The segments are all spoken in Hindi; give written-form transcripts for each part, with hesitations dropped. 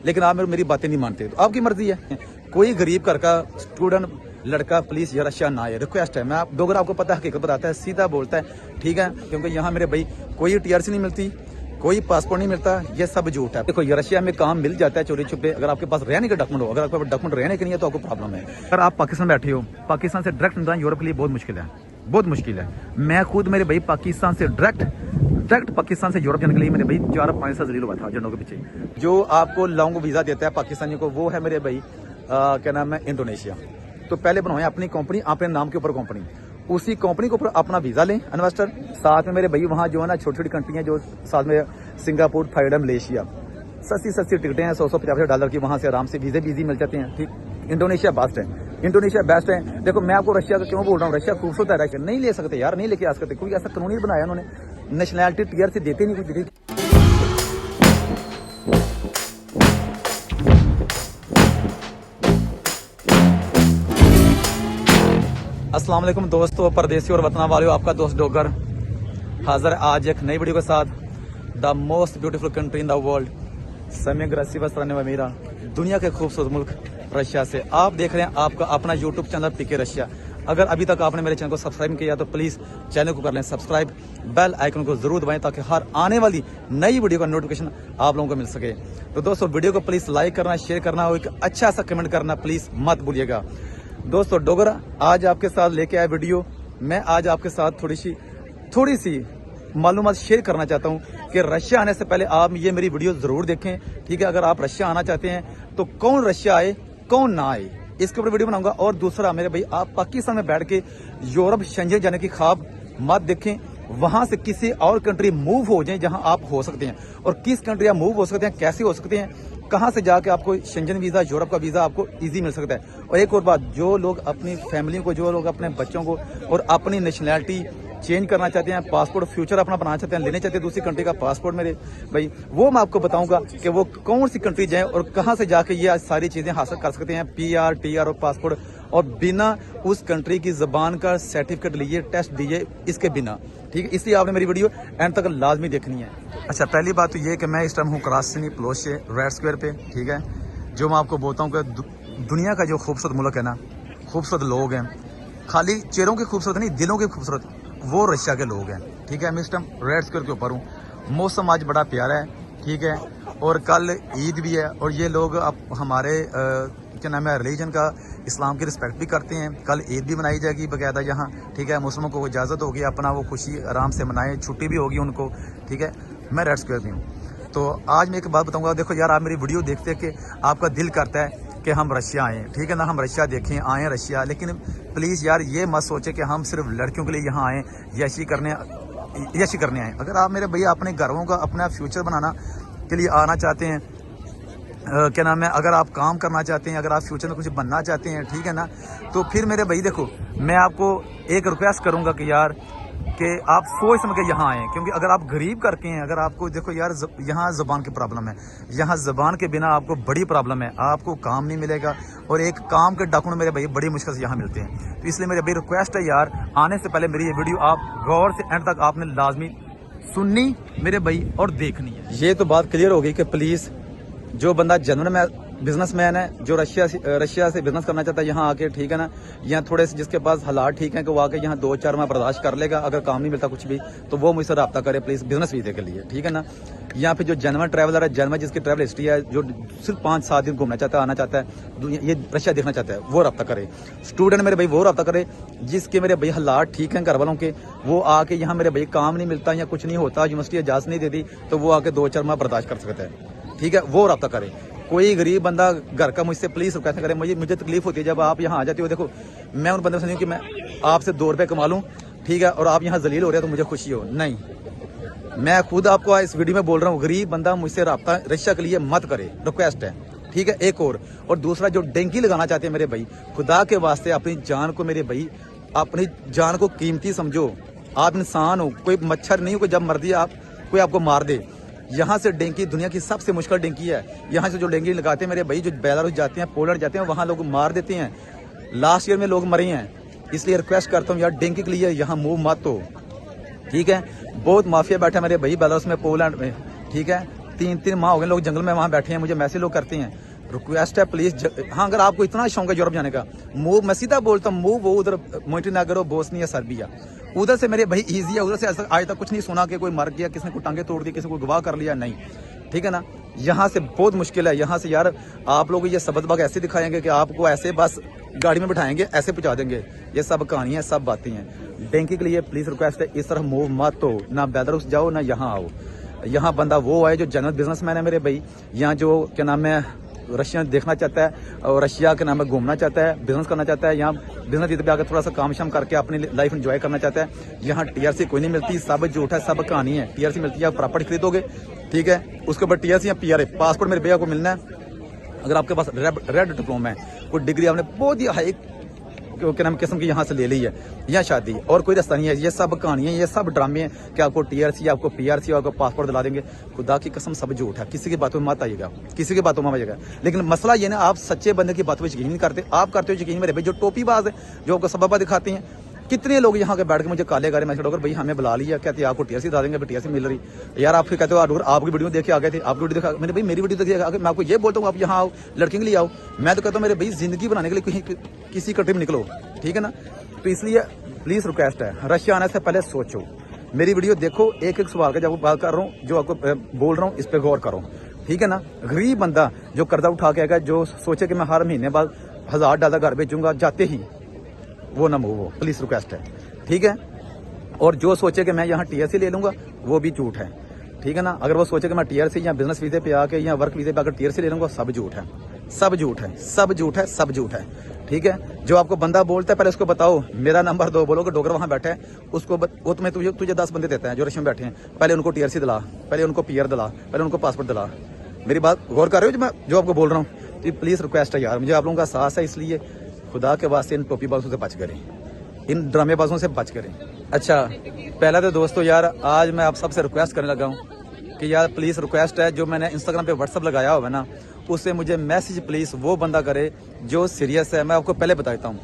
लेकिन आप मेरी बातें नहीं मानते, तो आपकी मर्जी है। कोई गरीब घर का स्टूडेंट लड़का प्लीज यार रशिया ना आए, रिक्वेस्ट है। मैं आप दोगर आपको पता है, हकीकत बताता है, सीधा बोलता है, ठीक है, क्योंकि यहाँ मेरे भाई कोई TRC नहीं मिलती, कोई पासपोर्ट नहीं मिलता, ये सब झूठ है। देखो ये रशिया में काम मिल जाता है चोरी छुपे, अगर आपके पास रहने का डॉक्यूमेंट हो, अगर आपके पास डॉक्यूमेंट रहने के नहीं है तो आपको प्रॉब्लम है। अगर आप पाकिस्तान बैठे हो, पाकिस्तान से डायरेक्ट निकलना यूरोप के लिए बहुत मुश्किल है, बहुत मुश्किल है। मैं खुद मेरे भाई पाकिस्तान से डायरेक्ट पाकिस्तान से यूरोप जाने के लिए मेरे भाई 4-5 साल जलील हुआ था झंडों के पीछे। जो आपको लॉन्ग वीजा देता है पाकिस्तानियों को, वो है मेरे भाई क्या नाम है, इंडोनेशिया। तो पहले बनवाएं अपनी कंपनी, अपने नाम के ऊपर कंपनी, उसी कंपनी के ऊपर अपना वीजा लें इन्वेस्टर। साथ में मेरे भाई वहाँ जो है ना छोटी छोटी कंट्री हैं, जो साथ में सिंगापुर, थाईलैंड, मलेशिया, सस्ती टिकटें हैं, $100-150 की, वहाँ से आराम से वीजे मिल जाते हैं। ठीक, इंडोनेशिया बेस्ट है, इंडोनेशिया बेस्ट है। देखो मैं आपको रशिया का क्यों बोल रहा हूँ, रशिया खूबसूरत है, रशिया नहीं ले सकते यार, नहीं लेके आ सकते, कोई ऐसा कानून नहीं बनाया उन्होंने, नेशनैलिटी TRC देते नहीं कुछ। अस्सलाम वालेकुम दोस्तों, परदेसी और वतन वालों, आपका दोस्त डोगर हाजिर है आज एक नई वीडियो के साथ। The most beautiful country in the world, समय ग्रसिव मीरा, दुनिया के खूबसूरत मुल्क रशिया से आप देख रहे हैं आपका अपना यूट्यूब चैनल PK रशिया। अगर अभी तक आपने मेरे चैनल को सब्सक्राइब नहीं किया तो प्लीज़ चैनल को कर लें सब्सक्राइब, बेल आइकन को जरूर दबाएं ताकि हर आने वाली नई वीडियो का नोटिफिकेशन आप लोगों को मिल सके। तो दोस्तों वीडियो को प्लीज़ लाइक करना, शेयर करना और एक अच्छा सा कमेंट करना प्लीज़ मत भूलिएगा। दोस्तों डोगरा आज आपके साथ लेके आया वीडियो, मैं आज आपके साथ थोड़ी सी मालूमात शेयर करना चाहता हूं कि रशिया आने से पहले आप ये मेरी वीडियो जरूर देखें, ठीक है। अगर आप रशिया आना चाहते हैं तो कौन रशिया आए कौन ना आए, इसके ऊपर वीडियो बनाऊंगा। और दूसरा मेरे भाई, आप पाकिस्तान में बैठ के यूरोप शेंजन जाने की ख्वाब मत देखें, वहां से किसी और कंट्री मूव हो जाएं जहां आप हो सकते हैं, और किस कंट्री आप मूव हो सकते हैं, कैसे हो सकते हैं, कहां से जाके आपको शेंजन वीजा, यूरोप का वीजा आपको इजी मिल सकता है। और एक और बात, जो लोग अपनी फैमिली को, जो लोग अपने बच्चों को और अपनी नेशनैलिटी चेंज करना चाहते हैं, पासपोर्ट फ्यूचर अपना बनाना चाहते हैं, लेने चाहते हैं दूसरी कंट्री का पासपोर्ट मेरे भाई, वो मैं आपको बताऊंगा कि वो कौन सी कंट्री जाएं और कहां से जाके ये सारी चीजें हासिल कर सकते हैं, PR, TR और पासपोर्ट, और बिना उस कंट्री की जबान का सर्टिफिकेट लिए, टेस्ट दिए, इसके बिना, ठीक है। इसलिए आपने मेरी वीडियो एंड तक लाजमी देखनी है। अच्छा, पहली बात तो ये कि मैं इस टाइम हूँ क्रासिनी प्लोशे रेड स्क्वायर पे, ठीक है। जो मैं आपको बोलता हूँ कि दुनिया का जो खूबसूरत मुल्क है ना, खूबसूरत लोग हैं, खाली चेहरों के खूबसूरत नहीं, दिलों के खूबसूरत, वो रशिया के लोग हैं, ठीक है। मैं इस टाइम रेड स्क्वायर के ऊपर हूँ, मौसम आज बड़ा प्यारा है, ठीक है। और कल ईद भी है, और ये लोग अब हमारे क्या नाम है, रिलीजन का, इस्लाम की रिस्पेक्ट भी करते हैं। कल ईद भी मनाई जाएगी बाकायदा यहाँ, ठीक है। मुस्लिमों को इजाज़त होगी अपना वो खुशी आराम से मनाएं, छुट्टी भी होगी उनको, ठीक है। मैं रेड स्क्वायर भी हूँ। तो आज मैं एक बात बताऊँगा, देखो यार, आप मेरी वीडियो देखते कि आपका दिल करता है कि हम रशिया आएँ, ठीक है ना, हम रशिया देखें, आएँ रशिया, लेकिन प्लीज़ यार ये मत सोचे कि हम सिर्फ लड़कियों के लिए यहाँ आएँ, यशी करने आएँ। अगर आप मेरे भैया अपने घरों का अपना फ्यूचर बनाना के लिए आना चाहते हैं, क्या नाम है, अगर आप काम करना चाहते हैं, अगर आप फ्यूचर में कुछ बनना चाहते हैं, ठीक है ना, तो फिर मेरे भाई देखो, मैं आपको एक रिक्वेस्ट करूँगा कि यार कि आप सोच समझ के यहाँ आएँ, क्योंकि अगर आप गरीब करके हैं, अगर आपको देखो यार यहाँ ज़बान की प्रॉब्लम है, यहाँ ज़बान के बिना आपको बड़ी प्रॉब्लम है, आपको काम नहीं मिलेगा, और एक काम के डॉक्यूमेंट मेरे भाई बड़ी मुश्किल से यहाँ मिलते हैं। तो इसलिए मेरे भाई रिक्वेस्ट है यार, आने से पहले मेरी ये वीडियो आप गौर से एंड तक आपने लाजमी सुननी मेरे भाई और देखनी है। ये तो बात क्लियर हो गई कि प्लीज़ जो बंदा जनरल में बिजनेसमैन है, जो रशिया से बिजनेस करना चाहता है यहाँ आके, ठीक है ना, यहाँ थोड़े से जिसके पास हालात ठीक हैं कि वो आके यहाँ 2-4 माह बर्दाश्त कर लेगा, अगर काम नहीं मिलता कुछ भी, तो वो मुझसे रब्ता करे प्लीज़ बिजनेस वीज़े के लिए, ठीक है ना। यहाँ पे जो जेन्युइन ट्रैवलर है, जेन्युइन जिसकी ट्रैवल हिस्ट्री है, जो सिर्फ 5-7 दिन घूमना चाहता है, आना चाहता है, ये रशिया देखना चाहता है, वो रब्ता करे। स्टूडेंट मेरे भाई वो रब्ता करे जिसके मेरे भाई हालात ठीक हैं घर वालों के, वो आके यहाँ मेरे भाई काम नहीं मिलता या कुछ नहीं होता, यूनिवर्सिटी इजाज़त नहीं देती, तो वो आके 2-4 माह बर्दाश्त कर सकता है, ठीक है, वो रब्ता करे। कोई गरीब बंदा घर का मुझसे प्लीज़ कैसे करे, मुझे तकलीफ होती है जब आप यहाँ आ जाते हो। देखो मैं उन बंदों से नहीं कि मैं आपसे 2 रुपये कमा लूँ, ठीक है, और आप यहाँ जलील हो रहे हो तो मुझे खुशी हो, नहीं। मैं खुद आपको इस वीडियो में बोल रहा हूँ, गरीब बंदा मुझसे रब्ता रशिया के लिए मत करे, रिक्वेस्ट है, ठीक है। एक और दूसरा, जो डेंकी लगाना चाहते हैं मेरे भाई, खुदा के वास्ते अपनी जान को, मेरे भाई अपनी जान को कीमती समझो। आप इंसान हो, कोई मच्छर नहीं हो कोई जब मर्जी आप कोई आपको मार दे। यहाँ से डेंकी दुनिया की सबसे मुश्किल डेंकी है। यहाँ से जो डेंकी लगाते हैं मेरे भाई, जो बेलारूस जाते हैं, पोलैंड जाते हैं, वहाँ लोग मार देते हैं। लास्ट ईयर में लोग मरे हैं। इसलिए रिक्वेस्ट करता हूँ यार, डेंकी के लिए यहाँ मूव मत हो, ठीक है। बहुत माफिया बैठा मेरे भाई बेलारूस में, पोलैंड में, ठीक है। 3-3 माह हो गए लोग जंगल में वहाँ बैठे हैं, मुझे मैसेज लोग करते हैं। रिक्वेस्ट है प्लीज, हाँ अगर आपको इतना शौक है यूरोप जाने का, मूव, मैं सीधा बोलता हूँ मूव, वो उधर मोंटेनेग्रो, बोस्निया, सर्बिया, उधर से मेरे भाई ईजी है। उधर से आज तक कुछ नहीं सुना कि कोई मर गया, किसी ने को टांगे तोड़ दी, किसी को गवाह कर लिया, नहीं, ठीक है ना। यहाँ से बहुत मुश्किल है। यहाँ से यार आप लोग ये सबक बाग ऐसे दिखाएंगे कि आपको ऐसे बस गाड़ी में बिठाएंगे, ऐसे पहुंचा देंगे। ये सब कहानियाँ, सब बातें हैं। डेंकी के लिए प्लीज रिक्वेस्ट है, इस तरह मूव मत हो, ना बेलारूस जाओ ना यहाँ आओ। यहाँ बंदा वो है जो जनरल बिजनेसमैन है मेरे भाई, यहाँ जो क्या नाम है रशिया देखना चाहता है और रशिया के नाम में घूमना चाहता है, बिजनेस करना चाहता है, यहाँ बिजनेस इधर पे आकर थोड़ा सा काम शाम करके अपनी लाइफ एंजॉय करना चाहता है। यहाँ टीआरसी कोई नहीं मिलती, सब झूठ है, सब कहानी है। टीआरसी मिलती है, आप प्रॉपर्टी खरीदोगे, ठीक है, उसके ऊपर टीआरसी या पीआरए, पासपोर्ट मेरे भैया को मिलना है। अगर आपके पास रेड डिप्लोमा है, कोई डिग्री आपने बहुत ही हाई क्या नाम किस्म की यहाँ से ले ली है, यहाँ शादी और कोई रास्ता नहीं है। ये सब कहानियाँ, ये सब ड्रामे हैं कि आपको टीआरसी, आपको पीआरसी, आपको पासपोर्ट दिला देंगे। खुदा की कसम सब झूठ है, किसी की बातों में मत आइएगा, किसी की बातों में आइएगा। लेकिन मसला ये ना, आप सच्चे बंदे की बातों पर यकीन नहीं करते। आप करते हो यकीन मेरे भाई जो टोपीबाज है, जो आपको सबबा दिखाते हैं। कितने लोग यहाँ के बैठ के मुझे काले गारे मैसेज होकर भाई हमें बुला लिया, कहते हैं आपको टीआरसी दिला देंगे, टीआरसी मिल रही यार। आप फिर कहते हो आपकी वीडियो देख के आ गए थे, आपकी वीडियो देखा, मैंने भाई मेरी वीडियो देख के मैं आपको ये बोलता हूँ आप यहाँ आओ, लड़के के लिए आओ। मैं तो कहता हूँ मेरे भाई जिंदगी बनाने के लिए किसी कंट्री में निकलो, ठीक है ना। तो इसलिए प्लीज रिक्वेस्ट है, रशिया आने से पहले सोचो, मेरी वीडियो देखो, एक एक सवाल का जब बात कर रहा हूँ, जो आपको बोल रहा हूँ इस पर गौर करो, ठीक है ना। गरीब बंदा जो कर्जा उठा के आएगा, जो सोचे कि मैं हर महीने बाद $1000 घर भेजूंगा जाते ही, वो ना मूव हो, प्लीज रिक्वेस्ट है, ठीक है। और जो सोचे कि मैं यहाँ टीआरसी ले लूंगा, वो भी झूठ है, ठीक है ना। अगर वो सोचे कि मैं टीआरसी या बिजनेस वीजे पे आके या वर्क वीजे पे आकर टीआरसी ले लूंगा, सब झूठ है, सब झूठ है, सब झूठ है, सब झूठ है, ठीक है। जो आपको बंदा बोलता है पहले उसको बताओ मेरा नंबर दो, बोलो कि डोगर वहां बैठे है, उसको वो तुम्हें तुझे 10 बंदे देते हैं जो रशिया में बैठे हैं, पहले उनको टीआरसी दिला, पहले उनको पीआर दिला, पहले उनको पासपोर्ट दिला। मेरी बात गौर कर रहे हो जो आपको बोल रहा हूँ। तो प्लीज रिक्वेस्ट है यार, मुझे आप लोगों का साहस है, इसलिए खुदा के वास्ते इन टोपीबाजों से बच करें, इन ड्रामेबाजों से बच करें। अच्छा, पहला तो दोस्तों यार आज मैं आप सबसे रिक्वेस्ट करने लगा हूँ कि यार प्लीज रिक्वेस्ट है, जो मैंने इंस्टाग्राम पे व्हाट्सअप लगाया हुआ है ना, उससे मुझे मैसेज प्लीज वो बंदा करे जो सीरियस है। मैं आपको पहले बताता हूँ,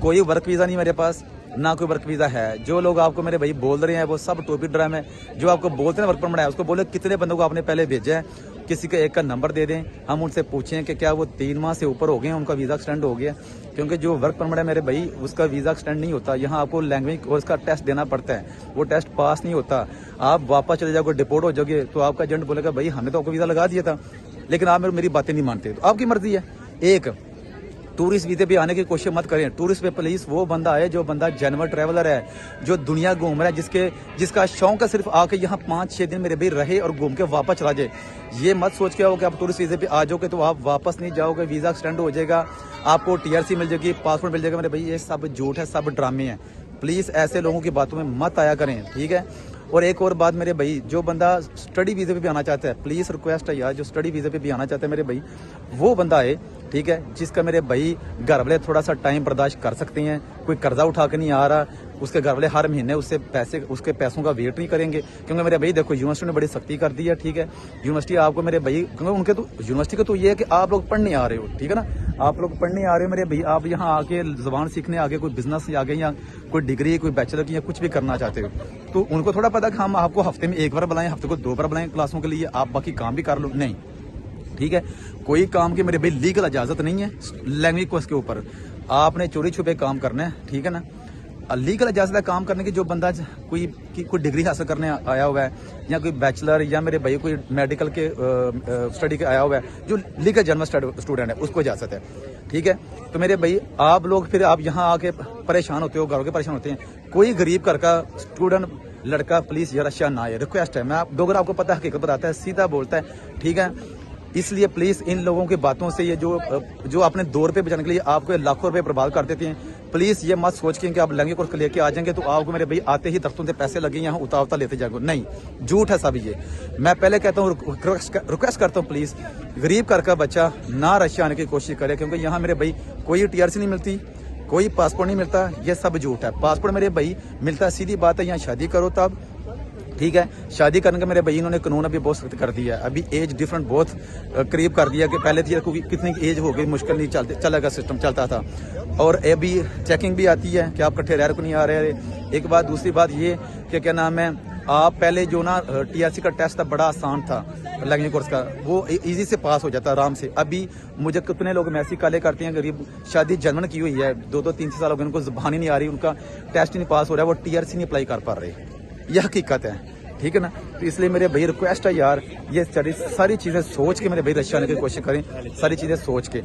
कोई वर्क वीजा नहीं मेरे पास, ना कोई वर्क वीजा है। जो लोग आपको मेरे भाई बोल रहे हैं वो सब टोपी ड्रामे है। जो आपको बोलते हैं वर्क परमिट है, उसको बोले कितने बंदों को आपने पहले भेजा है, किसी का एक का नंबर दे दें, हम उनसे पूछें कि क्या वो 3 माह से ऊपर हो गए हैं, उनका वीज़ा एक्सटेंड हो गया। क्योंकि जो वर्क परमिट है मेरे भाई, उसका वीज़ा एक्सटेंड नहीं होता। यहाँ आपको लैंग्वेज कोर्स का टेस्ट देना पड़ता है, वो टेस्ट पास नहीं होता। आप वापस चले जाओगे, डिपोर्ट हो जाओगे, तो आपका एजेंट बोलेगा भाई हमने तो आपको वीज़ा लगा दिया था, लेकिन आप मेरी बातें नहीं मानते, तो आपकी मर्जी है। एक टूरिस्ट वीजे पे आने की कोशिश मत करें। टूरिस्ट पे प्लीज वो बंदा है जो बंदा जेन्युइन ट्रैवलर है, जो दुनिया घूम रहा है, जिसका शौक है सिर्फ आके यहाँ 5-6 दिन मेरे भाई रहे और घूम के वापस चला जाए। ये मत सोच के आओ कि आप टूरिस्ट वीजे पे आ जाओगे तो आप वापस नहीं जाओगे, वीजा एक्सटेंड हो जाएगा, आपको टीआरसी मिल जाएगी, पासपोर्ट मिल जाएगा। मेरे भाई ये सब झूठ है, सब ड्रामे हैं। प्लीज ऐसे लोगों की बातों में मत आया करें, ठीक है। और एक और बात मेरे भाई, जो बंदा स्टडी वीजे पे भी आना चाहता है, प्लीज रिक्वेस्ट है यार, जो स्टडी वीजे पे भी आना चाहता है मेरे भाई, वो बंदा है, ठीक है, जिसका मेरे भाई घर वाले थोड़ा सा टाइम बर्दाश्त कर सकते हैं। कोई कर्जा उठा के नहीं आ रहा, उसके घर वाले हर महीने उसके पैसों का वेट नहीं करेंगे। क्योंकि मेरे भाई देखो यूनिवर्सिटी ने बड़ी सख्ती कर दी है, ठीक है। यूनिवर्सिटी आपको मेरे भाई, क्योंकि उनके तो यूनिवर्सिटी का तो ये है कि आप लोग पढ़ने आ रहे हो, ठीक है ना, आप लोग पढ़ने आ रहे हो मेरे भाई, आप यहाँ आके जबान सीखने आगे, कोई बिजनेस आगे या कोई डिग्री, कोई बैचलर की या कुछ भी करना चाहते हो, तो उनको थोड़ा पता कि हम आपको हफ्ते में 1 बार बुलाएं, हफ्ते को 2 बार बुलाएं क्लासों के लिए, आप बाकी काम भी कर लो, नहीं, ठीक है। कोई काम की मेरे भाई लीगल इजाजत नहीं है लैंग्वेज कोर्स के ऊपर, आपने चोरी छुपे काम करना है, ठीक है ना। लीगल इजाजत है काम करने की, जो बंदा कोई डिग्री हासिल करने आया हुआ है, या कोई बैचलर या मेरे भाई कोई मेडिकल के स्टडी के आया हुआ है, जो लीगल जर्नल स्टूडेंट है, उसको इजाजत है, ठीक है। तो मेरे भाई आप लोग फिर आप यहाँ आके परेशान होते हो, घरों के परेशान होते हैं। कोई गरीब घर का स्टूडेंट लड़का प्लीज यार रशिया ना आए, रिक्वेस्ट है। मैं अगर आपको पता है, हकीकत बताता है, सीधा बोलता है, ठीक है। इसलिए प्लीज इन लोगों की बातों से, ये जो अपने 2 रुपये बचाने के लिए आपको लाखों रुपए बर्बाद कर देते हैं, प्लीज ये मत सोच के कि आप लहंगे कोर्स लेके आ जाएंगे तो आपको मेरे भाई आते ही दफ्तरों से पैसे लगे, यहाँ उतावता लेते जाएंगे, नहीं, झूठ है सब ये। मैं पहले कहता हूँ, रिक्वेस्ट करता हूँ, प्लीज गरीब घर का बच्चा ना रशिया आने की कोशिश करे, क्योंकि यहाँ मेरे भाई कोई टीआरसी नहीं मिलती, कोई पासपोर्ट नहीं मिलता, ये सब झूठ है। पासपोर्ट मेरे भाई मिलता है, सीधी बात है, यहाँ शादी करो तब, ठीक है। शादी करने का मेरे भाई इन्होंने कानून अभी बहुत सख्त कर दिया है। अभी एज डिफरेंट बहुत करीब कर दिया कि पहले थी कितनी एज हो गई, मुश्किल नहीं चलेगा, सिस्टम चलता था। और अभी चेकिंग भी आती है कि आप कट्ठे रह को नहीं आ रहे। एक बात, दूसरी बात ये कि क्या नाम है, आप पहले जो ना TRC का टेस्ट था बड़ा आसान था, लैंग्वेज कोर्स का, वो इजी से पास हो जाता आराम से। अभी मुझे कितने लोग मैसेज काले करते हैं, गरीब शादी जन्मन की हुई है, 2-3 साल हो गए, उनको जुबान ही नहीं आ रही, उनका टेस्ट ही नहीं पास हो रहा है, वो TRC नहीं अप्लाई कर पा रहे। यह हकीकत है, ठीक है ना। तो इसलिए मेरे भाई रिक्वेस्ट है यार, ये सारी चीज़ें सोच के मेरे भाई रशिया आने की कोशिश करें, सारी चीज़ें सोच के।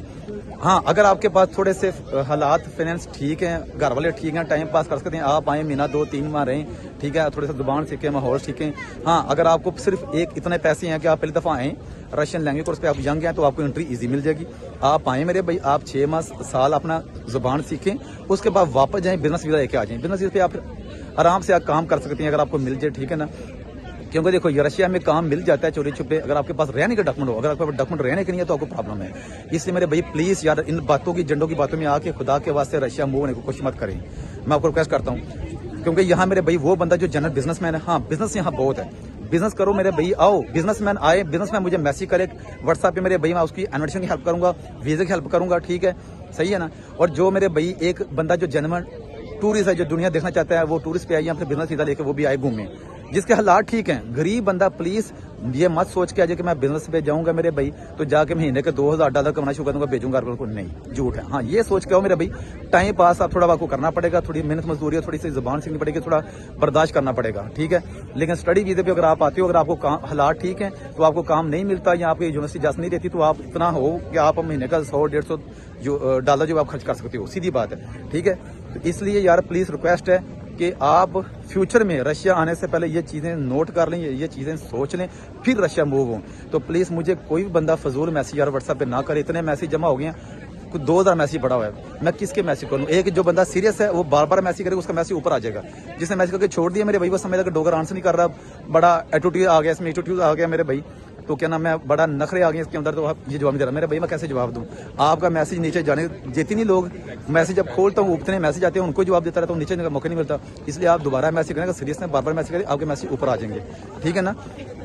हाँ, अगर आपके पास थोड़े से हालात फाइनेंस ठीक हैं, घर वाले ठीक हैं, टाइम पास कर सकते हैं, आप आए, महीना 2-3 माह रहें, ठीक है, थोड़े से जुबान सीखें, माहौल सीखें। हाँ, अगर आपको सिर्फ इतने पैसे हैं कि आप पहली दफ़ा आएँ रशियन लैंग्वेज कोर्स पे, आप यंग हैं तो आपको एंट्री इजी मिल जाएगी। आप आएँ मेरे भाई, आप 6 माह साल अपना जुबान सीखें, उसके बाद वापस जाएँ, बिजनेस वीज़ा लेके आ जाएँ। बिजनेस वीज़ा पे आप आराम से आप काम कर सकते हैं अगर आपको मिल जाए, ठीक है ना। क्योंकि देखो ये रशिया में काम मिल जाता है चोरी छुपे, अगर आपके पास रहने का डॉक्यूमेंट हो, अगर आपके पास डॉक्यूमेंट रहने के नहीं है तो आपको प्रॉब्लम है। इसलिए मेरे भाई प्लीज़ यार इन बातों की, जंडों की बातों में आके खुदा के वास्ते रशिया मूव होने की कोशिश मत करें, मैं आपको रिक्वेस्ट करता हूँ। क्योंकि यहाँ मेरे भाई वो बंदा जो जनरल बिजनेसमैन है, हाँ बिजनेस यहाँ बहुत है, बिजनेस करो मेरे भाई, आओ बिजनेसमैन आए, बिजनेसमैन मुझे मैसेज करे व्हाट्सएप पे मेरे भाई, मैं उसकी इन्विटेशन की हेल्प करूंगा, वीज़ा की हेल्प करूंगा, ठीक है, सही है ना। और जो मेरे भाई एक बंदा जो जेन्युइन टूरिस्ट है, जो दुनिया देखना चाहता है, वो टूरिस्ट पे आइए, अपने बिजनेस वीज़ा लेके वो भी आए घूमे, जिसके हालात ठीक हैं। गरीब बंदा प्लीज ये मत सोच के आ जाए कि मैं बिजनेस पे जाऊंगा मेरे भाई तो जाके महीने के $2000 कमाना शुरू कर दूंगा, भेजूंगा को, नहीं, झूठ है। हाँ, ये सोच के आओ मेरे भाई, टाइम पास आप थोड़ा आपको करना पड़ेगा, थोड़ी मेहनत मजदूरी, थोड़ी सी जुबान सीखनी पड़ेगी, थोड़ा बर्दाश्त करना पड़ेगा, ठीक है। लेकिन स्टडी वीज़े पे अगर आप आते हो, अगर आपको काम हालात ठीक है तो आपको काम नहीं मिलता या आपकी यूनिवर्सिटी इजाजत नहीं देती, तो आप इतना हो कि आप महीने का $100-150 जो आप खर्च कर सकते हो, सीधी बात है, ठीक है। तो इसलिए यार प्लीज रिक्वेस्ट है कि आप फ्यूचर में रशिया आने से पहले ये चीज़ें नोट कर लें, ये चीज़ें सोच लें, फिर रशिया मूव हो। तो प्लीज़ मुझे कोई भी बंदा फजूल मैसेज यार व्हाट्सएप पे ना करे, इतने मैसेज जमा हो गए हैं, कुछ 2000 मैसेज पड़ा हुआ है, मैं किसके मैसेज करूँ। एक जो बंदा सीरियस है वो बार बार मैसेज करेगा, उसका मैसेज ऊपर आ जाएगा। जिसने मैसेज करके छोड़ दिया मेरे भाई, वो समझ लगा डोगर आंसर नहीं कर रहा, बड़ा एटीट्यूड आ गया इसमें, एटीट्यूड आ गया मेरे भाई, तो क्या नाम है, बड़ा नखरे आ गए इसके अंदर, तो आप ये जवाब नहीं दे रहा मेरे भाई, मैं कैसे जवाब दूं। आपका मैसेज नीचे जाने, जितनी लोग मैसेज जब खोलता हूँ उतने मैसेज आते हैं, उनको जवाब देता रहता हूँ, नीचे मौका नहीं मिलता। इसलिए आप दोबारा मैसेज करेंगे, सीरियस में बार बार मैसेज करें, आपके मैसेज ऊपर आ जाएंगे, ठीक है ना।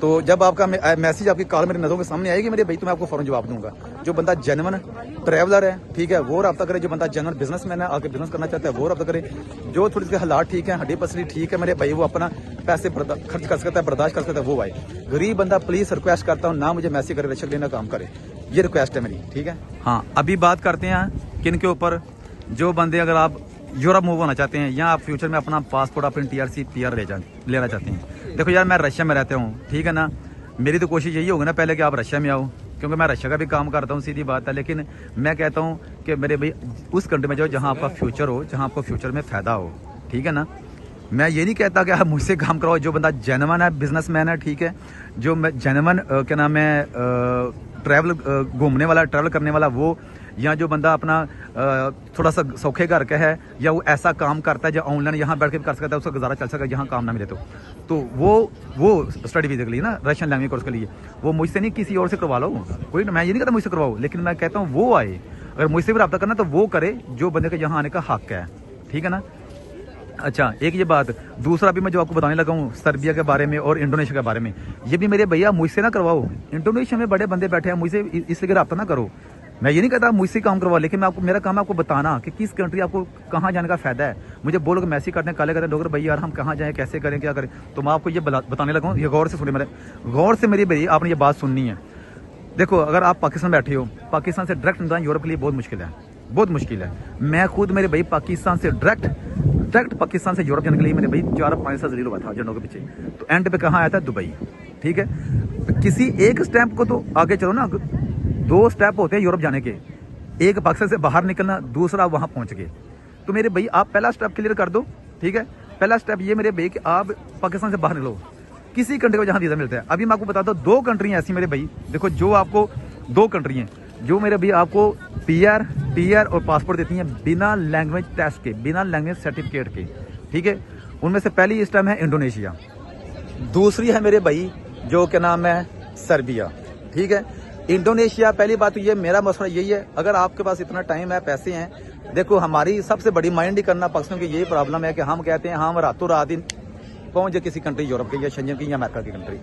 तो जब आपका मैसेज आपकी कॉल मेरी नजरों के सामने आएगी मेरे भाई, तो मैं आपको फौरन जवाब दूंगा। जो बंदा जेन्युइन ट्रैवलर है, ठीक है, वो रब्ता करे। जो बंदा जेन्युइन बिजनेसमैन है, आके बिजनेस करना चाहता है, वो रब्ता करे। जो थोड़ी सी हालात ठीक है, हड्डी पसली ठीक है मेरे भाई, वो अपना पैसे खर्च कर सकता है, बर्दाश्त कर सकता है, वो आए। गरीब बंदा प्लीज रिक्वेस्ट करता हूँ ना मुझे मैसेज करे, रशिया लेना काम करे, ये रिक्वेस्ट है मेरी, ठीक है। हाँ, अभी बात करते हैं किन के ऊपर। जो बंदे अगर आप यूरोप मूव होना चाहते हैं या आप फ्यूचर में अपना पासपोर्ट, अपनी TRC PR लेना चाहते हैं। देखो यार, मैं रशिया में रहता हूँ, ठीक है ना, मेरी तो कोशिश यही होगी ना पहले कि आप रशिया में आओ, क्योंकि मैं रशिया का भी काम करता हूँ, सीधी बात है। लेकिन मैं कहता हूँ कि मेरे भाई उस कंट्री में जाओ जहाँ आपका फ्यूचर हो, जहाँ आपको फ्यूचर में फ़ायदा हो, ठीक है ना। मैं ये नहीं कहता कि आप मुझसे काम कराओ। जो बंदा जेन्युइन है, बिजनेसमैन है, ठीक है, जो जेन्युइन क्या नाम है ट्रैवल घूमने वाला, ट्रैवल करने वाला, वो, या जो बंदा अपना थोड़ा सा सौखे घर का है, या वो ऐसा काम करता है जो ऑनलाइन यहाँ बैठ के कर सकता है, उसका गुजारा चल सकता है, यहाँ काम ना मिले तो वो स्टडी वीज़ा के लिए ना, रशियन लैंग्वेज कोर्स के लिए, वो मुझसे नहीं किसी और से करवा लो। कोई, मैं ये नहीं कहता मुझसे करवाओ, लेकिन मैं कहता हूँ वो आए, अगर मुझसे भी रब्ता करना तो वो करे जो बंदे के यहाँ आने का हक है, ठीक है ना। अच्छा, एक ये बात, दूसरा भी मैं जो आपको बताने लगा हूँ सर्बिया के बारे में और इंडोनेशिया के बारे में, ये भी मेरे भैया मुझसे ना करवाओ। इंडोनेशिया में बड़े बंदे बैठे हैं, मुझसे इसलिए रब्ता ना करो। मैं ये नहीं कहता मुझसे काम करवा, लेकिन मैं आपको, मेरा काम है आपको बताना कि किस कंट्री आपको कहाँ जाने का फायदा है। मुझे बोलो कि मैसेज करते हैं, काले करते हैं, डॉक्टर भाई यार हम कहाँ जाएं, कैसे करें, क्या करें, तो मैं आपको ये बताने लगा हूँ। ये गौर से सुनिए, मेरे गौर से मेरी भाई आपने ये बात सुननी है। देखो, अगर आप पाकिस्तान बैठे हो, पाकिस्तान से डायरेक्ट निकलना यूरोप के लिए बहुत मुश्किल है, बहुत मुश्किल है। मैं खुद मेरे भाई पाकिस्तान से डायरेक्ट पाकिस्तान से यूरोप जाने के लिए मेरे भाई 4-5 साल जरूर हुआ था झंडों के पीछे, तो एंड पे कहाँ आया था, दुबई, ठीक है। तो किसी एक स्टेप को तो आगे चलो ना, 2 स्टेप होते हैं यूरोप जाने के, एक पाकिस्तान से बाहर निकलना, दूसरा वहां पहुंच गए। तो मेरे भाई आप पहला स्टेप क्लियर कर दो, ठीक है। पहला स्टेप ये मेरे भाई कि आप पाकिस्तान से बाहर निकलो, किसी कंट्री को जहां वीजा मिलता है। अभी मैं आपको बताता हूँ 2 कंट्री ऐसी मेरे भाई, देखो जो आपको 2 कंट्री हैं जो मेरे भाई आपको PR और पासपोर्ट देती हैं बिना लैंग्वेज टेस्ट के, बिना लैंग्वेज सर्टिफिकेट के, ठीक है। उनमें से पहली इस टाइम है इंडोनेशिया, दूसरी है मेरे भाई जो क्या नाम है सर्बिया, ठीक है। इंडोनेशिया, पहली बात तो ये मेरा मसला यही है, अगर आपके पास इतना टाइम है, पैसे हैं, देखो हमारी सबसे बड़ी माइंड ही करना पाकिस्तान की यही प्रॉब्लम है कि हम कहते हैं हम रातों रात ही पहुंच जाए किसी कंट्री यूरोप की या शेंजन की या अमेरिका की कंट्री,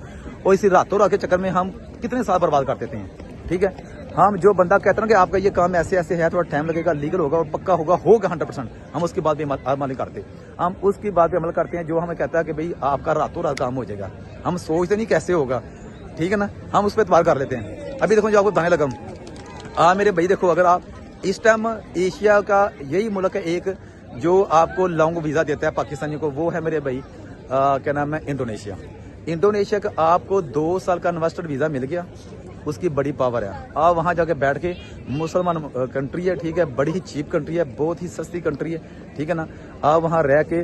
और इसी रातों रात के चक्कर में हम कितने साल बर्बाद कर देते हैं। ठीक है, हम जो बंदा कहते हैं कि आपका ये काम ऐसे ऐसे है, थोड़ा टाइम लगेगा, लीगल होगा और पक्का होगा 100%, हम उसकी बात भी अमल नहीं करते। हम उसकी बात पे अमल करते हैं जो हमें कहता है कि भाई आपका रातों रात काम हो जाएगा। हम सोचते नहीं कैसे होगा, ठीक है ना, हम उस पर एतबार कर लेते हैं। अभी देखो जो आपको बताने लगा मेरे भाई, देखो अगर आप इस टाइम एशिया का यही मुल्क है एक जो आपको लॉन्ग वीज़ा देता है पाकिस्तानियों को, वो है मेरे भाई क्या नाम है, इंडोनेशिया। इंडोनेशिया का आपको 2 साल का इन्वेस्टर वीज़ा मिल गया, उसकी बड़ी पावर है। आप वहाँ जाके बैठ के, मुसलमान कंट्री है, ठीक है, बड़ी ही चीप कंट्री है, बहुत ही सस्ती कंट्री है, ठीक है ना, आप वहाँ रह के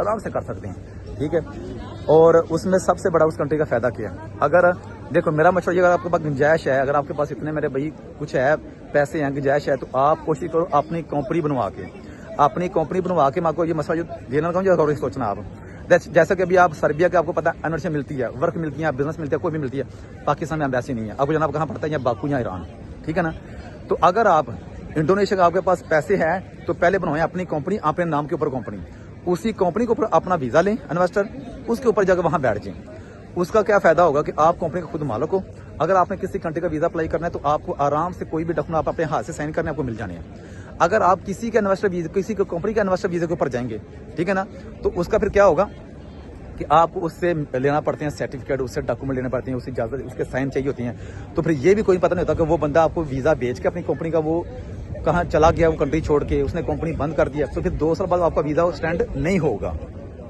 आराम से कर सकते हैं। ठीक है, और उसमें सबसे बड़ा उस कंट्री का फ़ायदा क्या है, अगर देखो मेरा मशवरा, अगर आपके पास गुंजाइश है, अगर आपके पास इतने मेरे भाई कुछ है, पैसे हैं, गुंजाइश है, तो आप कोशिश करो अपनी कंपनी बनवा के मैं आपको ये मसला जो देना लगाऊँ, सोचना आप जैसा कि अभी आप सर्बिया के, आपको पता है एनर्जी मिलती है, वर्क मिलती है, बिजनेस मिलती है, कोई भी मिलती है, पाकिस्तान में एम्बेसी नहीं है, आपको जनाब कहाँ पड़ता है, या बाकू या ईरान, ठीक है ना। तो अगर आप इंडोनेशिया का आपके पास पैसे हैं तो पहले बनवाएं अपनी कंपनी, अपने नाम के ऊपर कंपनी, उसी कंपनी के ऊपर अपना वीज़ा लें इन्वेस्टर, उसके ऊपर जाकर वहाँ बैठ जाएं। उसका क्या फ़ायदा होगा कि आप कंपनी का खुद मालिक हो। अगर आपने किसी कंट्री का वीज़ा अप्लाई करना है तो आपको आराम से कोई भी डॉक्यूमेंट आप अपने हाथ से साइन करने आपको मिल जाने हैं। अगर आप किसी के इन्वेस्टर वीज़ा, किसी कंपनी का इन्वेस्टर वीज़े के ऊपर जाएंगे, ठीक है ना, तो उसका फिर क्या होगा कि आपको उससे लेना पड़ते हैं सर्टिफिकेट, उससे डॉक्यूमेंट लेने पड़ते हैं, उसकी इजाज़त, उसके साइन चाहिए होती हैं। तो फिर ये भी कोई पता नहीं होता कि वो बंदा आपको वीज़ा बेच के अपनी कंपनी का वो कहाँ चला गया, वो कंट्री छोड़ के उसने कंपनी बंद कर दिया, तो फिर 2 साल बाद आपका वीज़ा स्टैंड नहीं होगा,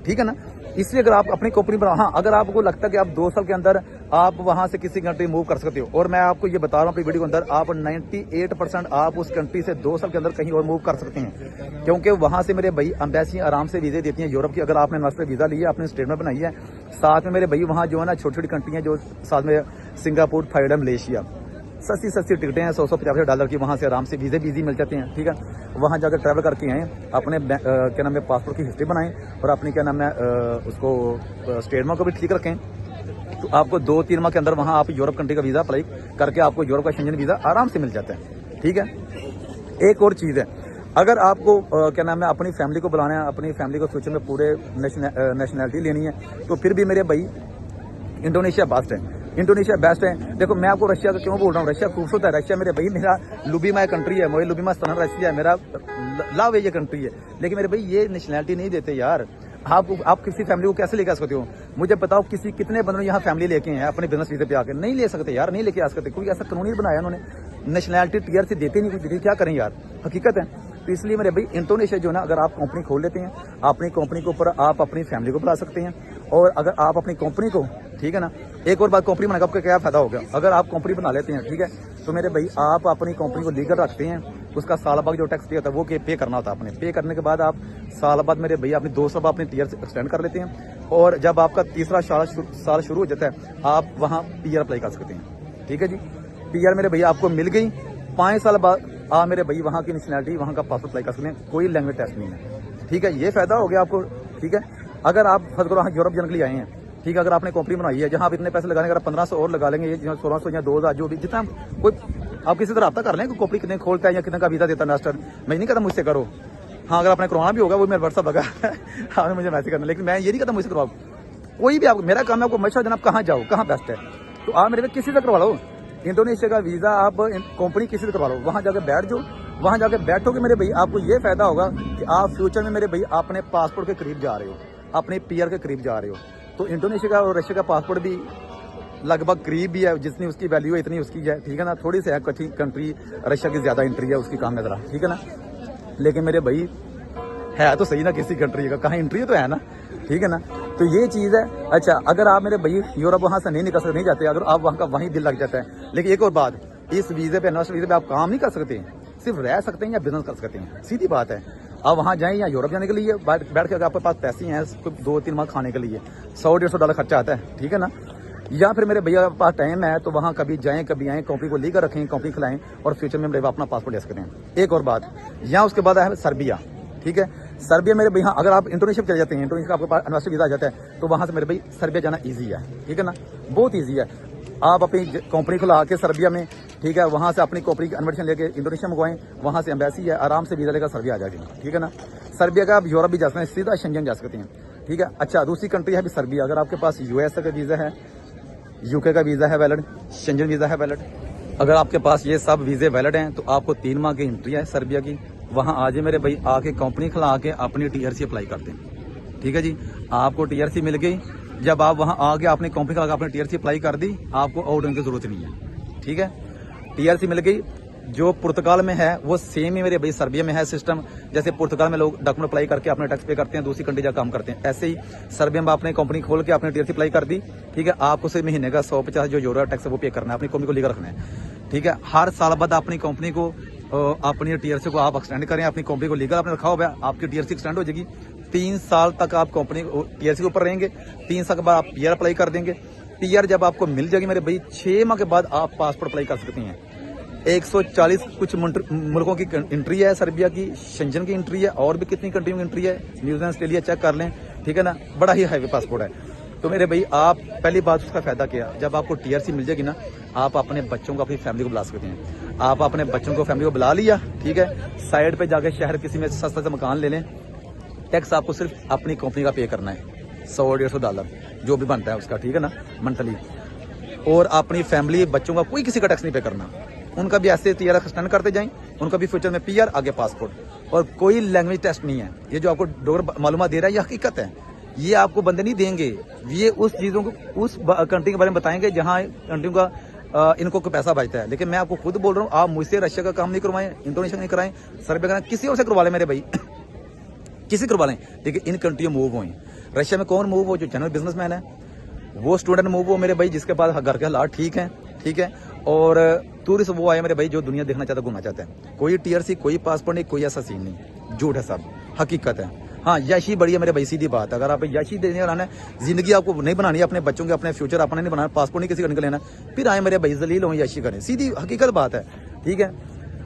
ठीक है ना। इसलिए अगर आप अपनी कंपनी पर, हाँ, अगर आपको लगता है कि आप 2 साल के अंदर आप वहाँ से किसी कंट्री मूव कर सकते हो, और मैं आपको ये बता रहा हूँ अपनी वीडियो के अंदर, आप 98% आप उस कंट्री से 2 साल के अंदर कहीं और मूव कर सकते हैं, क्योंकि वहाँ से मेरे भाई एम्बेसी आराम से वीज़े देती हैं यूरोप की। अगर आपने इन्वेस्टर वीज़ा लिया, आपने स्टेटमेंट बनाई है, साथ में मेरे भाई वहाँ जो है ना छोटी छोटी कंट्री हैं, जो साथ में सिंगापुर, थाईलैंड, मलेशिया, सस्ती टिकटें हैं, $100-150 की, वहाँ से आराम से वीज़े मिल जाते हैं, ठीक है। वहाँ जाकर ट्रैवल करके आएँ, अपने क्या नाम है पासपोर्ट की हिस्ट्री बनाएं, और अपनी क्या नाम है उसको स्टेटमेंट को भी ठीक रखें, तो आपको 2-3 माह के अंदर वहाँ आप यूरोप कंट्री का वीज़ा अप्लाई करके आपको यूरोप का शेंजन वीज़ा आराम से मिल जाता है, ठीक है। एक और चीज़ है, अगर आपको क्या नाम है अपनी फैमिली को बुलाना है, अपनी फैमिली को फ्यूचर में पूरे नेशनैलिटी लेनी है, तो फिर भी मेरे भाई इंडोनेशिया बेस्ट है, इंडोनेशिया बेस्ट है। देखो मैं आपको रशिया का क्यों बोल रहा हूँ, रशिया खूबसूरत है, रशिया मेरे भाई मेरा लुबीमा कंट्री है, मोए लुबीमा स्तन रशिया है, मेरा लव है ये कंट्री है, लेकिन मेरे भाई ये नेशनैलिटी नहीं देते यार। आप किसी फैमिली को कैसे लेके आ सकते हो, मुझे बताओ, कितने बंदों ने यहाँ फैमिली लेके हैं अपने बिजनेस वीज़े पे आके, नहीं ले सकते यार, नहीं लेके आ सकते, कोई ऐसा कानून नहीं बनाया उन्होंने, नेशनैलिटी टीयर से देते नहीं, कुछ क्या करें यार, हकीकत है। तो इसलिए मेरे भाई इंडोनेशिया जो है ना, अगर आप कंपनी खोल लेते हैं, अपनी कंपनी के ऊपर आप अपनी फैमिली को बुला सकते हैं, और अगर आप अपनी कंपनी को, ठीक है ना, एक और बात, कंपनी बनाने का आपका क्या फ़ायदा होगा, अगर आप कंपनी बना लेते हैं, ठीक है, तो मेरे भाई आप अपनी कंपनी को लीगल रखते हैं, उसका साल बाद जो टैक्स पे होता है वो पे करना होता है आपने, पे करने के बाद आप साल बाद मेरे भैया अपने 2 साल अपने टीयर से एक्सटेंड कर लेते हैं, और जब आपका तीसरा साल शुरू हो जाता है आप वहाँ पीआर अप्लाई कर सकते हैं, ठीक है जी। पीआर मेरे भैया आपको मिल गई, 5 साल बाद आप मेरे भाई वहाँ की नेशनैलिटी, वहाँ का पासपोर्ट अप्लाई कर सकते हैं, कोई लैंग्वेज टेस्ट नहीं है, ठीक है। ये फायदा हो गया आपको, ठीक है। अगर आप फर्स्ट करो यूरोप जाने के लिए आए हैं, ठीक है, अगर आपने कंपनी बनाई है जहाँ आप इतने पैसे लगाने, अगर 1500 और लगा लेंगे, 1600 या 2000 जो भी, जितना कोई आप किसी तरह रब्ता कर लें, कंपनी कितने खोलता है या कितने का वीज़ा देता है इन्वेस्टर, मैं नहीं कहता मुझसे करो, हाँ अगर आपने करवाना भी होगा वो मेरे व्हाट्सअप लगा आपने मुझे मैसेज करना, लेकिन मैं ये नहीं कहता मुझसे करवाओ, कोई भी आप, मेरा काम है आपको मशवरा देना, आप कहाँ जाओ, कहाँ बेस्ट है, तो आप मेरे किसी से करवा लो इंडोनेशिया का वीज़ा, आप कंपनी किसी से करवा लो, वहाँ जाकर बैठ जाओ, वहाँ जाकर बैठोगे मेरे भाई, आपको ये फायदा होगा कि आप फ्यूचर में मेरे भाई अपने पासपोर्ट के करीब जा रहे हो, अपने पीआर के करीब जा रहे हो। तो इंडोनेशिया का और रशिया का पासपोर्ट भी लगभग करीब भी है, जितनी उसकी वैल्यू है इतनी उसकी है, ठीक है ना। थोड़ी सी है कठिन कंट्री, रशिया की ज़्यादा एंट्री है उसकी काम नजर, ठीक है ना, लेकिन मेरे भाई है तो सही ना किसी कंट्री का, कहाँ एंट्री तो है ना, ठीक है ना। तो ये चीज़ है। अच्छा, अगर आप मेरे भाई यूरोप वहाँ से नहीं निकल सकते, नहीं जाते, अगर आप वहाँ का वहीं दिल लग जाता है, लेकिन एक और बात, इस वीज़े पे, इन्वेस्टर वीज़े पे आप काम नहीं कर सकते, सिर्फ रह सकते हैं या बिजनेस कर सकते हैं, सीधी बात है। आप वहाँ जाएं या यूरोप जाने के लिए बैठ के, अगर आपके पास पैसे हैं 2-3 माह खाने के लिए, $100-150 खर्चा आता है, ठीक है ना, या फिर मेरे भैया के पास टाइम है तो वहाँ कभी जाएं कभी आएँ, कंपनी को लीकर रखें, कंपनी खिलाएं, और फ्यूचर में मेरे अपना पासपोर्ट ले सकते हैं। एक और बात, यहाँ उसके बाद है सर्बिया, ठीक है। सर्बिया मेरे भैया, अगर आप इंडोनेशिया चले जाते हैं, इंडोनेशिया का आपके पास इन्वेस्टर वीज़ा आ जाता है, तो वहाँ से मेरे भाई सर्बिया जाना ईजी है, ठीक है ना, बहुत ईजी है। आप अपनी कंपनी खुला के सर्बिया में, ठीक है, वहाँ से अपनी कंपनी की इन्विटेशन लेके इंडोनेशिया मंगवाएं, वहाँ से एम्बेसी है, आराम से वीज़ा लेकर सर्बिया आ जाएगी, ठीक है ना। सर्बिया का आप यूरोप भी जा सकते हैं, सीधा शेंजन जा सकते हैं, ठीक है। अच्छा, दूसरी कंट्री है अभी सर्बिया। अगर आपके पास यूएस का वीज़ा है, यूके का वीज़ा है वैलिड, शेंजन वीज़ा है वैलिड, अगर आपके पास ये सब वीज़े वैलिड हैं तो आपको 3 माह की एंट्री है सर्बिया की। वहाँ आ जाए मेरे भाई, आके कंपनी खुला के अपनी टीआरसी अप्लाई करते हैं, ठीक है जी। आपको टीआरसी मिल गई, जब आप वहाँ आके अपनी कंपनी खुला के अपनी टीआरसी अप्लाई कर दी, आपको आउट होने की जरूरत नहीं है, ठीक है। टीआरसी मिल गई। जो पुर्तगाल में है वो सेम ही मेरे भाई सर्बिया में है सिस्टम। जैसे पुर्तगाल में लोग डॉक्यूमेंट अप्लाई करके अपने टैक्स पे करते हैं, दूसरी कंट्री जाकर काम करते हैं, ऐसे ही सर्बिया में आपने कंपनी खोल के अपनी टीआरसी अप्लाई कर दी, ठीक है। आपको सिर्फ महीने का 150 जो यूरो टैक्स है वो पे करना है, अपनी कंपनी को लीगल रखना है, ठीक है। हर साल बाद अपनी कंपनी को अपनी टीआरसी को आप एक्सटेंड करें, अपनी कंपनी को लीगल आपने रखा हुआ है, आपकी टीआरसी एक्सटेंड हो जाएगी। 3 साल तक आप कंपनी टीआरसी के ऊपर रहेंगे। 3 साल के बाद आप पीआर अप्लाई कर देंगे। पीआर जब आपको मिल जाएगी मेरे भाई, 6 माह के बाद आप पासपोर्ट अप्लाई कर सकते हैं। 140 कुछ मुल्कों की एंट्री है सर्बिया की, शेंजन की एंट्री है, और भी कितनी कंट्रियों की एंट्री है, न्यूजीलैंड ऑस्ट्रेलिया चेक कर लें, ठीक है ना। बड़ा ही हाईवे पासपोर्ट है। तो मेरे भाई आप पहली बात उसका फायदा क्या, जब आपको टीआरसी मिल जाएगी ना, आप अपने बच्चों को अपनी फैमिली को बुला सकते हैं। आप अपने बच्चों को फैमिली को बुला लिया, ठीक है। साइड पे जाके शहर किसी में सस्ता सा मकान ले लें। टैक्स आपको सिर्फ अपनी कंपनी का पे करना है, $100-150 जो भी बनता है उसका, ठीक है ना, मंथली। और अपनी फैमिली बच्चों का कोई किसी का टैक्स नहीं पे करना। उनका भी ऐसे टीआर एक्सटेंड करते जाएं, उनका भी फ्यूचर में पीआर, आगे पासपोर्ट। और कोई लैंग्वेज टेस्ट नहीं है। ये जो आपको डोगर मालूमात दे रहा है ये हकीकत है। ये आपको बंदे नहीं देंगे, ये उस चीज़ों को उस कंट्री के बारे में बताएंगे जहाँ कंट्री का इनको कोई पैसा बचता है। लेकिन मैं आपको खुद बोल रहा हूँ, आप मुझसे रशिया का काम नहीं करवाएं, इंडोनेशिया नहीं कराएं, सर्बिया कराएं, किसी और से करवा लें मेरे भाई किसी करवा लें, लेकिन इन कंट्रियों मूव हों। रशिया में कौन मूव हो, जो जनरल बिजनेसमैन है, वो स्टूडेंट मूव हो मेरे भाई, जिसके पास घर के हालात ठीक है, ठीक है। और टूरिस्ट वो आए मेरे भाई जो दुनिया देखना चाहता है, घूमना चाहता है। कोई टीआरसी, कोई पासपोर्ट नहीं, कोई ऐसा सीन नहीं, झूठ है सब, हकीकत है। हाँ, यशी बड़ी है मेरे भाई, सीधी बात। अगर आप यशी देने वाला है, जिंदगी आपको नहीं बनानी है, अपने बच्चों के अपने फ्यूचर अपने नहीं बनाना, पासपोर्ट नहीं किसी का निकल लेना, फिर आए मेरे भाई जलील हो, यशी करें, सीधी हकीकत बात है, ठीक है।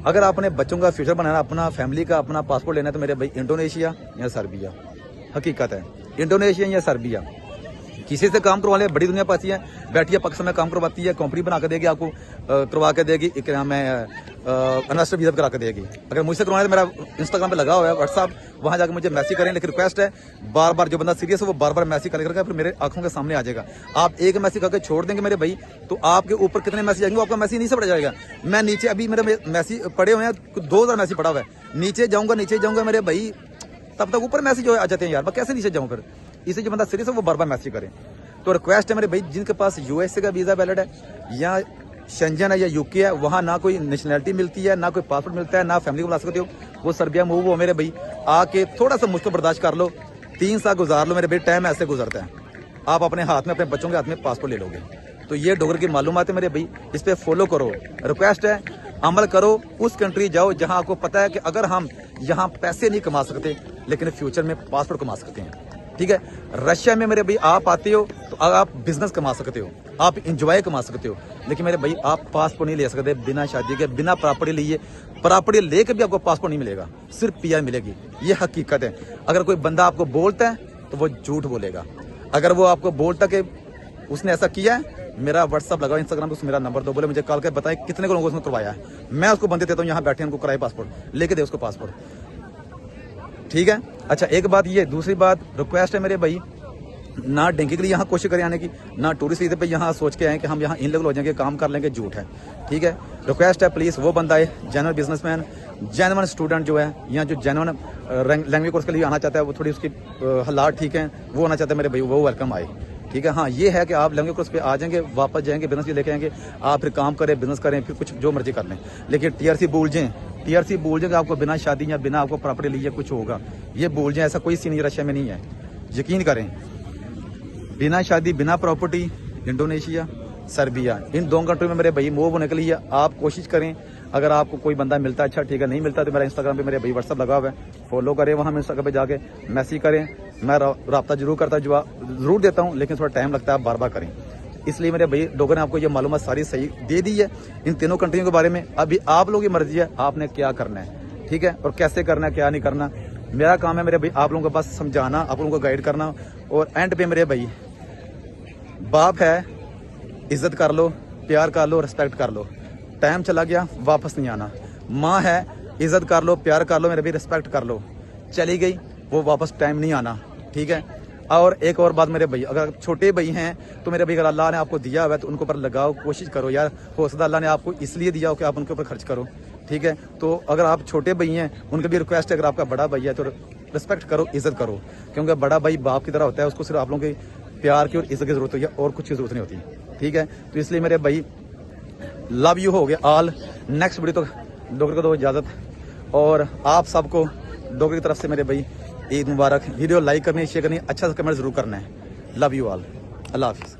अगर आपने बच्चों का फ्यूचर बनाना, अपना फैमिली का अपना पासपोर्ट लेना है, तो मेरे भाई इंडोनेशिया या सर्बिया, हकीकत है, इंडोनेशिया या सर्बिया। किसी से काम करवा ले, बड़ी दुनिया पाती है, बैठी है पाकिस्तान में काम करवाती है, कंपनी बना के देगी आपको, करवा के देगी, क्या नाम है, इन्वेस्टर वीजा करा के देगी। अगर मुझसे करवाना है तो मेरा इंस्टाग्राम पे लगा हुआ है व्हाट्सअप, वहां जाकर मुझे मैसेज करें। लेकिन रिक्वेस्ट है, बार बार जो बंदा सीरियस है वो बार बार मैसेज करके फिर मेरे आंखों के सामने आ जाएगा। आप एक मैसेज करके छोड़ देंगे मेरे भाई, तो आपके ऊपर कितने मैसेज आएंगे, वो आपका मैसेज नहीं से पड़ जाएगा। मैं नीचे अभी मेरे मैसेज पड़े हुए हैं, 2000 मैसेज पड़ा हुआ है, नीचे जाऊंगा मेरे भाई, तब तक ऊपर मैसेज आ जाते हैं यार, मैं कैसे नीचे जाऊँ फिर। इसे जो बंदा सीरियस है वो बार बार मैसेज करें। तो रिक्वेस्ट है मेरे भाई, जिनके पास यूएसए का वीजा वैलिड है या शेंजन है या यूके है, वहाँ ना कोई नेशनैलिटी मिलती है, ना कोई पासपोर्ट मिलता है, ना फैमिली को बुला सकते हो, वो सर्बिया मूव हो मेरे भाई। आके थोड़ा सा मुश्किल बर्दाश्त कर लो, 3 साल गुजार लो मेरे भाई। टाइम ऐसे गुजरता है, आप अपने हाथ में, अपने बच्चों के हाथ में पासपोर्ट ले लोगे। तो ये डोगर की मालूमात है मेरे भाई, इस पर फॉलो करो। रिक्वेस्ट है, अमल करो, उस कंट्री जाओ जहाँ आपको पता है कि अगर हम यहाँ पैसे नहीं कमा सकते, लेकिन फ्यूचर में पासपोर्ट कमा सकते हैं, ठीक है। रशिया में मेरे भाई आप आते हो तो आप बिजनेस कमा सकते हो, आप इंजॉय कमा सकते हो, लेकिन मेरे भाई आप पासपोर्ट नहीं ले सकते बिना शादी के, बिना प्रॉपर्टी लिए। प्रॉपर्टी लेके भी आपको पासपोर्ट नहीं मिलेगा, सिर्फ पीआर मिलेगी, ये हकीकत है। अगर कोई बंदा आपको बोलता है तो वो झूठ बोलेगा। अगर वो आपको बोलता कि उसने ऐसा किया है, मेरा व्हाट्सअप लगाओ, इंस्टाग्राम पे मेरा नंबर दो, बोले मुझे कॉल कर बताए कितने को लोगों को करवाया है, मैं उसको बंदे देता हूँ, यहाँ बैठे उनको कराए पासपोर्ट, लेके दे उसको पासपोर्ट, ठीक है। अच्छा, एक बात ये, दूसरी बात रिक्वेस्ट है मेरे भाई, ना डेंकी के लिए यहाँ कोशिश करें आने की, ना टूरिस्ट वीज़े पे यहाँ सोच के आए कि हम यहाँ इन लेवल हो जाएंगे, काम कर लेंगे, झूठ है, ठीक है। रिक्वेस्ट है प्लीज़, वो बंदा है जेन्युइन बिजनेसमैन, जेन्युइन स्टूडेंट जो है, यहाँ जो जेन्युइन लैंग्वेज कोर्स के लिए आना चाहता है, वो थोड़ी उसकी हालात ठीक है, वो आना चाहता है मेरे भाई, वो वेलकम आए, ठीक है। हाँ, ये है कि आप लैंग्वेज कोर्स पे आ जाएंगे, वापस जाएंगे, बिजनेस लेके आएंगे, आप फिर काम करें, बिजनेस करें, फिर कुछ जो मर्जी कर लें, लेकिन टीआरसी भूल जाएं, टीआरसी भूल जाएंगे, आपको बिना शादी या बिना आपको प्रॉपर्टी लिए कुछ होगा, ये भूल जाएं। ऐसा कोई सीन रशिया में नहीं है, यकीन करें। बिना शादी, बिना प्रॉपर्टी, इंडोनेशिया, सर्बिया, इन 2 कंट्री में मेरे भाई मूव होने के लिए आप कोशिश करें। अगर आपको कोई बंदा मिलता है, अच्छा ठीक है, नहीं मिलता तो मेरा इंस्टाग्राम पे मेरे भाई व्हाट्सअप लगा हुआ है, फॉलो करें, वहाँ मैं इंस्टाग्राम पे जाके मैसेज करें, मैं रब्ता जरूर करता, जवाब जरूर देता हूँ, लेकिन थोड़ा टाइम लगता है, आप बार बार करें। इसलिए मेरे भाई डोगर ने आपको ये मालूमात सारी सही दे दी है इन तीनों कंट्रियों के बारे में। अभी आप लोगों की मर्जी है, आपने क्या करना है, ठीक है, और कैसे करना है, क्या नहीं करना। मेरा काम है मेरे भाई आप लोगों को बस समझाना, आप लोगों को गाइड करना। और एंड पे मेरे भाई, बाप है, इज्जत कर लो, प्यार कर लो, रिस्पेक्ट कर लो, टाइम चला गया वापस नहीं आना। माँ है, इज्जत कर लो, प्यार कर लो मेरे भाई, रिस्पेक्ट कर लो, चली गई, वो वापस टाइम नहीं आना, ठीक है। और एक और बात मेरे भाई, अगर छोटे भाई हैं तो मेरे भाई, अगर अल्लाह ने आपको दिया हुआ है तो उनके ऊपर लगाओ, कोशिश करो यार। हो सकता अल्लाह ने आपको इसलिए दिया हो कि आप उनके ऊपर खर्च करो, ठीक है। तो अगर आप छोटे भाई हैं, उनके भी रिक्वेस्ट है, अगर आपका बड़ा भाई है तो रिस्पेक्ट करो, इज्जत करो, क्योंकि बड़ा भाई बाप की तरह होता है, उसको सिर्फ आप लोगों की प्यार की और इज्जत की जरूरत होती है, और कुछ की जरूरत नहीं होती, ठीक है। तो इसलिए मेरे भाई, लव यू हो गया ऑल। नेक्स्ट वीडियो तो डॉक्टर को दो इजाज़त, और आप सबको डॉक्टर की तरफ से मेरे भाई ईद मुबारक। वीडियो लाइक करनी, शेयर करनी, अच्छा सा कमेंट जरूर करना है। लव यू ऑल, अल्लाह हाफिज़।